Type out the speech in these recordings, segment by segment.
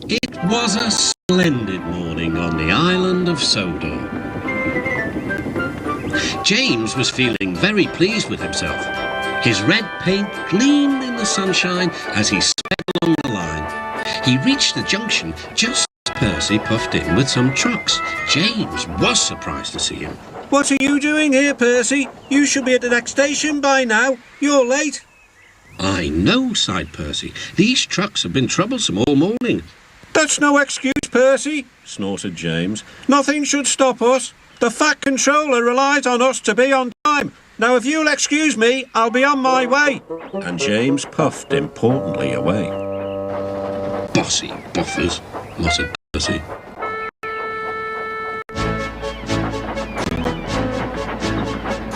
It was a splendid morning on the island of Sodor. James was feeling very pleased with himself. His red paint gleamed in the sunshine as he sped along the line. He reached the junction just as Percy puffed in with some trucks. James was surprised to see him. What are you doing here, Percy? You should be at the next station by now. You're late. I know, sighed Percy. These trucks have been troublesome all morning. That's no excuse, Percy, snorted James. Nothing should stop us. The Fat Controller relies on us to be on time. Now, if you'll excuse me, I'll be on my way. And James puffed importantly away. Bossy buffers, muttered Percy.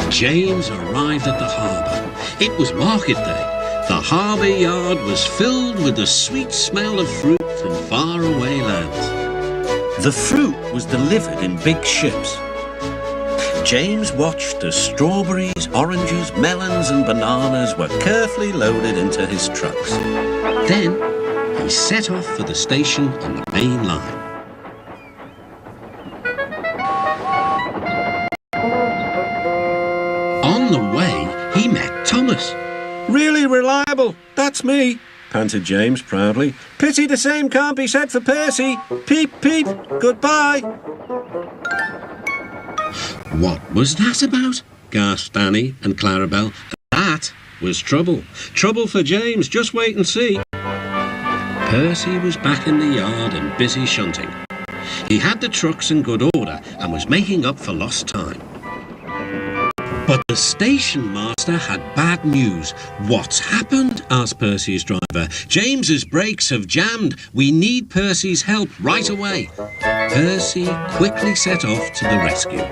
James arrived at the harbour. It was market day. The harbour yard was filled with the sweet smell of fruit from faraway lands. The fruit was delivered in big ships. James watched as strawberries, oranges, melons and bananas were carefully loaded into his trucks. Then he set off for the station on the main line. On the way, he met Thomas. Really reliable, that's me, panted James proudly. Pity the same can't be said for Percy. Peep, peep, goodbye. What was that about? Gasped Annie and Clarabel. That was trouble. Trouble for James, just wait and see. Percy was back in the yard and busy shunting. He had the trucks in good order and was making up for lost time. But the station master had bad news. What's happened? Asked Percy's driver. James's brakes have jammed. We need Percy's help right away. Percy quickly set off to the rescue.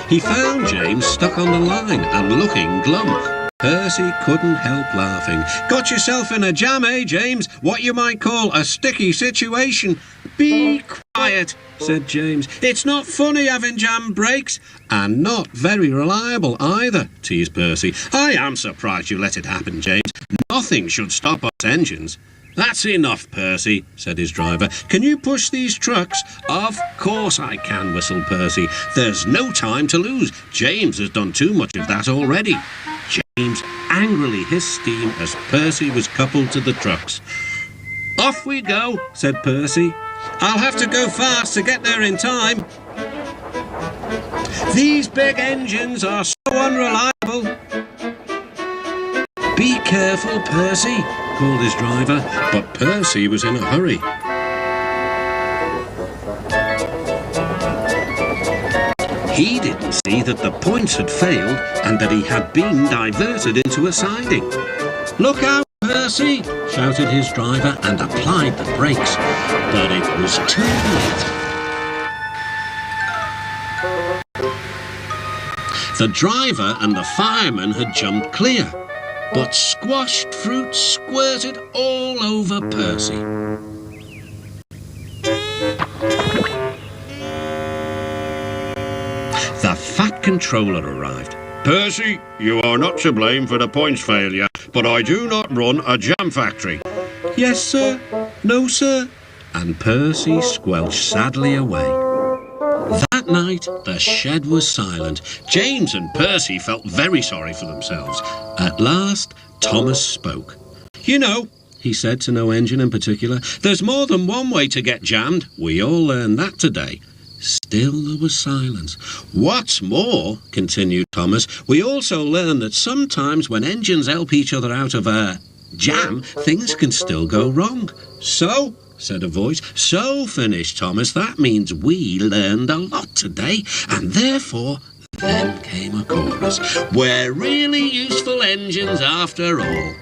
He found James stuck on the line and looking glum. Percy couldn't help laughing. Got yourself in a jam, eh, James? What you might call a sticky situation. Be quiet, said James. It's not funny having jam brakes. And not very reliable either, teased Percy. I am surprised you let it happen, James. Nothing should stop us engines. That's enough, Percy, said his driver. Can you push these trucks? Of course I can, whistled Percy. There's no time to lose. James has done too much of that already. James angrily hissed steam as Percy was coupled to the trucks. Off we go, said Percy. I'll have to go fast to get there in time. These big engines are so unreliable. Be careful, Percy, called his driver, but Percy was in a hurry. He didn't see that the points had failed and that he had been diverted into a siding. Look out, Percy, shouted his driver and applied the brakes. But it was too late. The driver and the fireman had jumped clear, but squashed fruit squirted all over Percy. The Fat Controller arrived. Percy, you are not to blame for the points failure, but I do not run a jam factory. Yes, sir. No, sir. And Percy squelched sadly away. That night, the shed was silent. James and Percy felt very sorry for themselves. At last, Thomas spoke. You know, he said to no engine in particular, there's more than one way to get jammed. We all learned that today. Still there was silence. What's more, continued Thomas, we also learned that sometimes when engines help each other out of a jam, things can still go wrong. So, said a voice. So, finished Thomas, that means we learned a lot today, and therefore, then came a chorus. We're really useful engines after all.